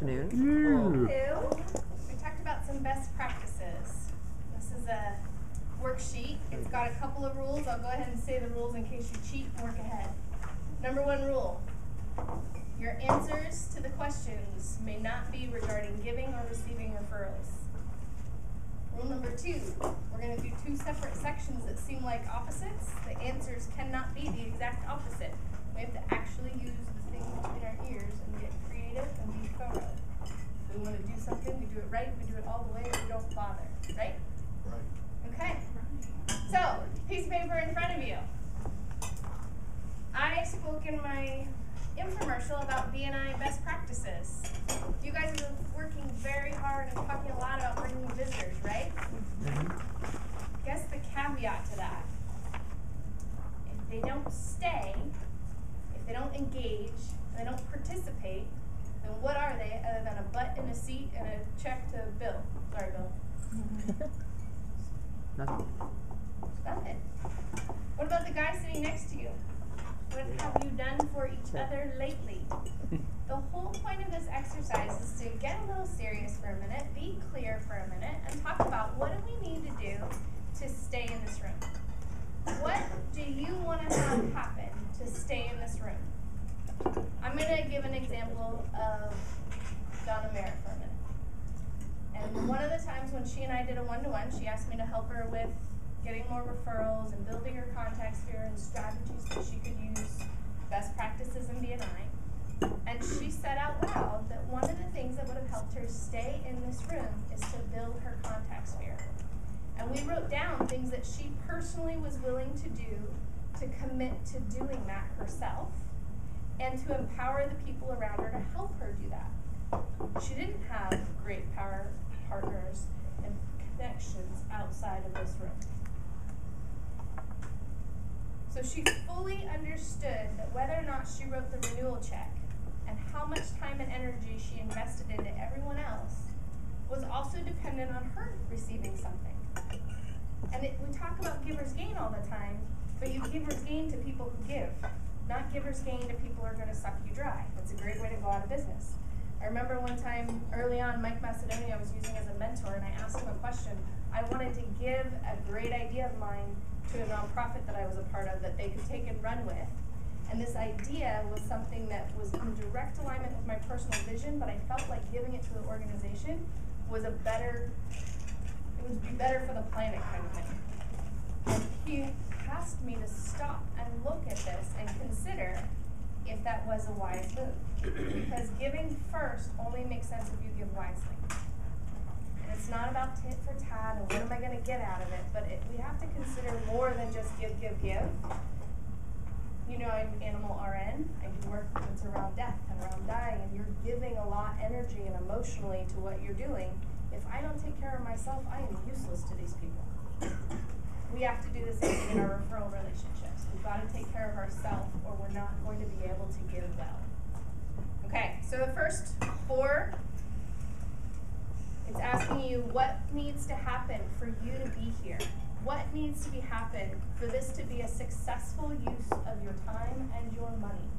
afternoon. Hello. We talked about some best practices. This is a worksheet. It's got a couple of rules. I'll go ahead and say the rules in case you cheat and work ahead. Number 1 rule. Your answers to the questions may not be regarding giving or receiving referrals. Rule number 2. We're going to do 2 separate sections that seem like opposites. The answers cannot be the exact opposite. We have to actually use the thing between our ears and get creative and be thorough. If we want to do something, we do it right, we do it all the way, we don't bother. Right? Right. Okay. So, piece of paper in front of you. I spoke in my infomercial about B&I best practices. You guys are working very hard and talking a lot about bringing visitors, right? Guess the caveat to that. If they don't stay, if they don't engage, and they don't participate, then what are they other than a butt in a seat and a check to Bill? Sorry, Bill. Nothing. Nothing. What about the guy sitting next to you? What have you done for each other lately? The whole point of this exercise is to get a little serious for a minute, be clear for a minute, and talk about what do we need to do to stay in this room. What do you want to have happen to stay in this room? I'm going to give an example of Donna Merritt for a minute. And one of the times when she and I did a one-to-one, she asked me to help her with getting more referrals and building her contact sphere and strategies that she could use, best practices in B&I. And she said out loud that one of the things that would have helped her stay in this room is to build her contact sphere. And we wrote down things that she personally was willing to do to commit to doing that herself and to empower the people around her to help her do that. She didn't have great power partners and connections outside of this room. So she fully understood that whether or not she wrote the renewal check and how much time and energy she invested into everyone else was also dependent on her receiving something. And we talk about giver's gain all the time, but you giver's gain to people who give, not giver's gain to people who are going to suck you dry. It's a great way to go out of business. I remember one time early on, Mike Macedonia was using as a mentor, and I asked him a question. I wanted to give a great idea of mine to a nonprofit that I was a part of that they could take and run with. And this idea was something that was in direct alignment with my personal vision, but I felt like giving it to the organization was it would be better for the planet kind of thing. And he asked me to stop and look at this and consider if that was a wise move. Because giving first only makes sense if you give wisely. And it's not about tit for tat and what am I going to get out of it, but we have to consider more than just give. You know, I'm animal RN. I do work that's around death and around dying, and you're giving a lot of energy and emotionally to what you're doing. If I don't take care of myself, I am useless to these people. We have to do the same thing in our referral relationships. We've got to take care of ourselves, or we're not going to be able to give well. Okay, so the first 4, it's asking you what needs to happen for you to be here. What needs to be happen for this to be a successful use of your time and your money?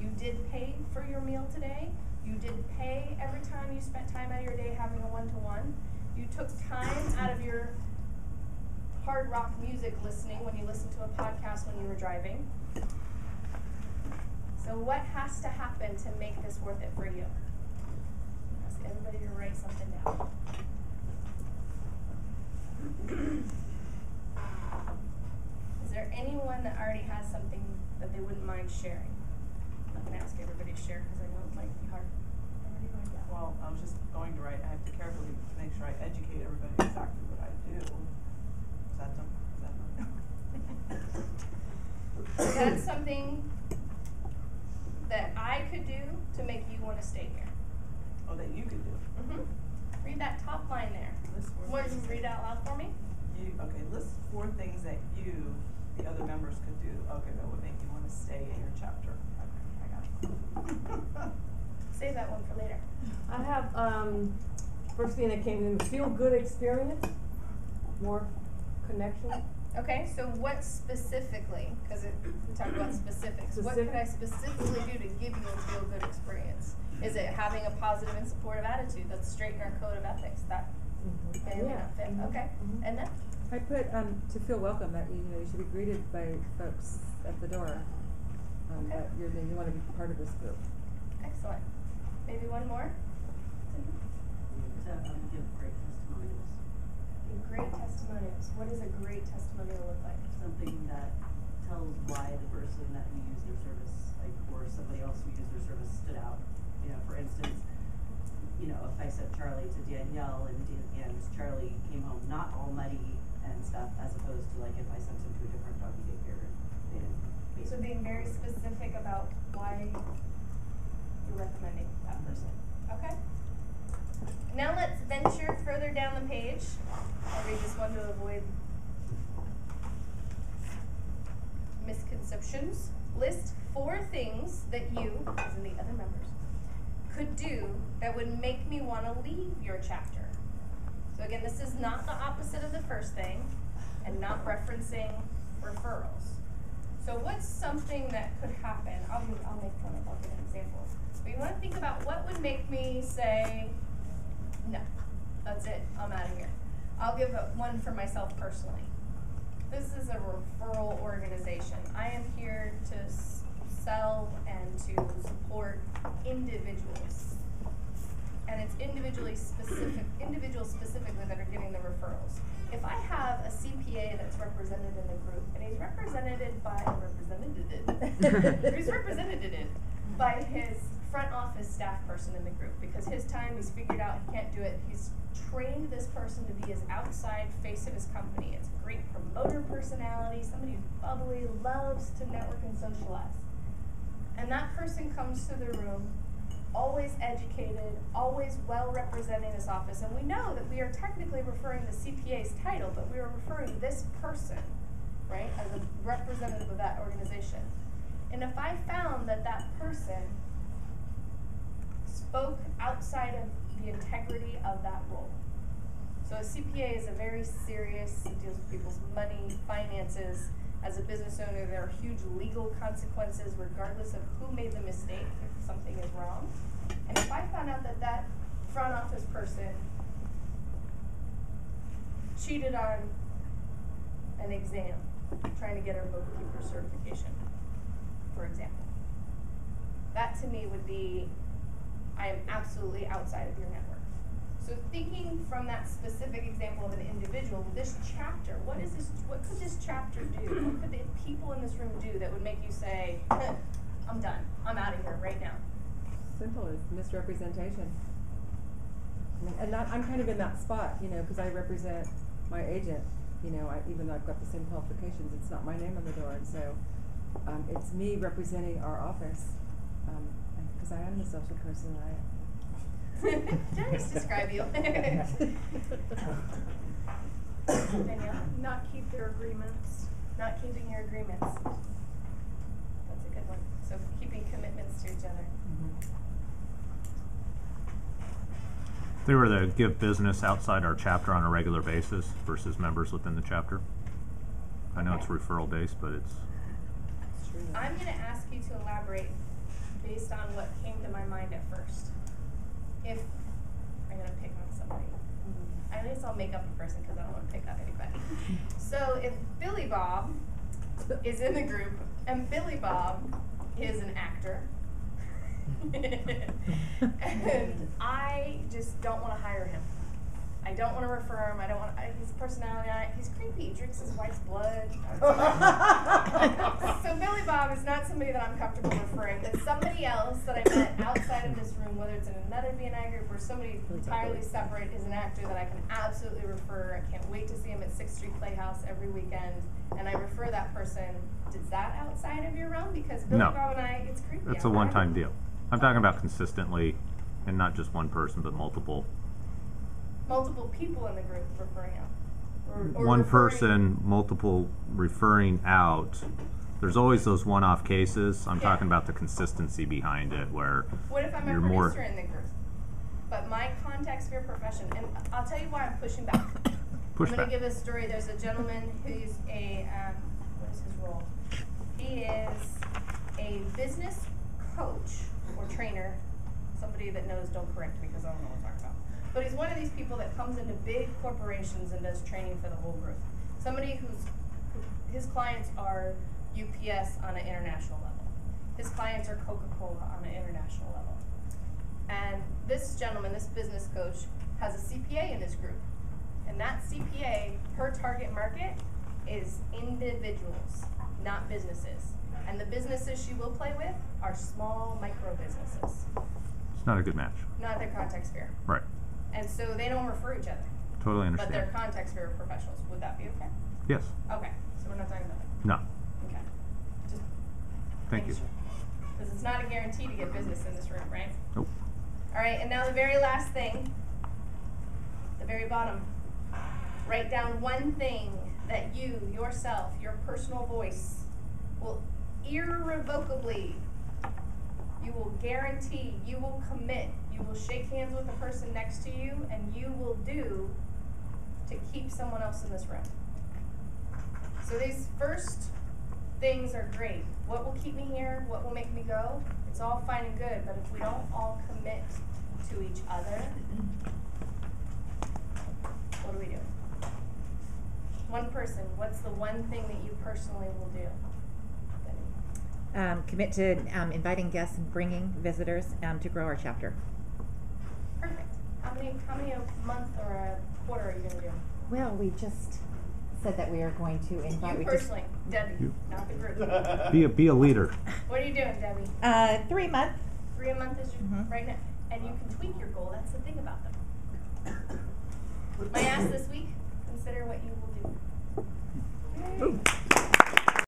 You did pay for your meal today. You did pay every time you spent time out of your day having a one-to-one. You took time out of your hard rock music listening when you listened to a podcast when you were driving. So what has to happen to make this worth it for you? Ask everybody to write something down. Is there anyone that already has something that they wouldn't mind sharing? I'm going to ask everybody to share because I know it might be hard. Everybody write down. Well, I was just going to write. I have to carefully make sure I educate everybody exactly what I do. Is that That's something that I could do to make you want to stay here. Oh, that you could do. Read that top line there. What did you read out loud for me? Okay, list 4 things that you, the other members, could do. Okay, that would make you want to stay in your chapter. Okay, I got it. Save that one for later. I have, first thing that came in, feel good experience, more connection. Okay, so what specifically, because we talked about specifics, what could I specifically do to give you a feel-good experience? Is it having a positive and supportive attitude? That's straight in our code of ethics. That may or may not fit. Okay, and then? I put to feel welcome, that you should be greeted by folks at the door. Okay. That you want to be part of this group. Excellent. Maybe one more? Give great testimonials. Great testimonials. What does a great testimonial look like? Something that tells why the person that you used their service, like, or somebody else who used their service stood out. For instance, if I said Charlie to Danielle and Charlie came home not all muddy and stuff, as opposed to like if I sent him to a different doggy daycare. So being very specific about why you're recommending that person. Okay. Now let's venture further down the page. I'll read this one to avoid misconceptions. List 4 things that you, as in the other members, could do that would make me want to leave your chapter. So again, this is not the opposite of the first thing and not referencing referrals. So what's something that could happen? I'll give an example. But you want to think about what would make me say, no, that's it, I'm out of here. I'll give one for myself personally. This is a referral organization. I am here to sell and to support individuals. And it's individuals specifically that are getting the referrals. If I have a CPA that's represented in the group, and he's represented by his front office staff person in the group, because his time, he's figured out he can't do it, he's trained this person to be his outside face of his company. It's a great promoter personality, somebody who's bubbly, loves to network and socialize. And that person comes to the room, always educated, always well representing this office. And we know that we are technically referring the CPA's title, but we are referring this person, right, as a representative of that organization. And if I found that that person spoke outside of the integrity of that role. So a CPA is a very serious, deals with people's money, finances. As a business owner, there are huge legal consequences regardless of who made the mistake if something is wrong. And if I found out that that front office person cheated on an exam, trying to get her bookkeeper certification, for example, that to me would be, I am absolutely outside of your network. So thinking from that specific example of an individual, this chapter, what could this chapter do? What could the people in this room do that would make you say, I'm done, I'm out of here right now? Simple as misrepresentation. I'm kind of in that spot, because I represent my agent. Even though I've got the same qualifications, it's not my name on the door, and so it's me representing our office. Because I am the social person. Did I just describe you? Danielle? Not keep their agreements. Not keeping your agreements. That's a good one. So keeping commitments to each other. If they were to give business outside our chapter on a regular basis versus members within the chapter. I know it's referral based, but it's... I'm going to ask you to elaborate based on what came to my mind at first. If I'm going to pick on somebody, at least I'll make up a person because I don't want to pick on anybody. So if Billy Bob is in the group and Billy Bob is an actor, and I just don't want to hire him. I don't want to refer him. I don't want to, his personality, he's creepy. He drinks his wife's blood. So Billy Bob is not somebody that I'm comfortable referring. It's somebody else that I met outside of this room, whether it's in another BNI group or somebody entirely separate is an actor that I can absolutely refer. I can't wait to see him at 6th Street Playhouse every weekend. And I refer that person. Is that outside of your realm? Because Billy Bob and I, it's creepy. It's a one-time deal. I'm talking about consistently, and not just one person, but multiple. Multiple people in the group referring out. Or one person, multiple referring out. There's always those one-off cases. I'm talking about the consistency behind it, where what if I'm a producer in the group, but my contact sphere profession, and I'll tell you why I'm pushing back. I'm Pushback. gonna give a story. There's a gentleman who's a, what is his role? He is a business coach or trainer. Somebody that knows, don't correct me because I don't know what I'm talking about. But he's one of these people that comes into big corporations and does training for the whole group. Somebody his clients are UPS on an international level. His clients are Coca-Cola on an international level. And this gentleman, this business coach, has a CPA in his group. And that CPA, her target market is individuals, not businesses. And the businesses she will play with are small micro businesses, It's not a good match. not their contact sphere. Right. And so they don't refer each other, Totally but they're understand. contact sphere professionals. Would that be okay? Yes. Okay, so we're not talking about it. No. Okay. Just Thank you. because it's not a guarantee to get business in this room, right? Nope. All right, and now the very last thing, the very bottom. Write down one thing that you, yourself, your personal voice, will irrevocably, you will guarantee, you will commit, you will shake hands with the person next to you, and you will do to keep someone else in this room. So these first things are great. What will keep me here? What will make me go? It's all fine and good, but if we don't all commit to each other, what do we do? One person, what's the one thing that you personally will do? Commit to inviting guests and bringing visitors to grow our chapter. Perfect. How many a month or a quarter are you going to do? Well, we just said that we are going to invite. You personally, Debbie, You. not the group. Be a leader. What are you doing, Debbie? 3 months. 3 a month is your, Mhm. right now, and you can tweak your goal. That's the thing about them. My ask this week: consider what you will do. Yay.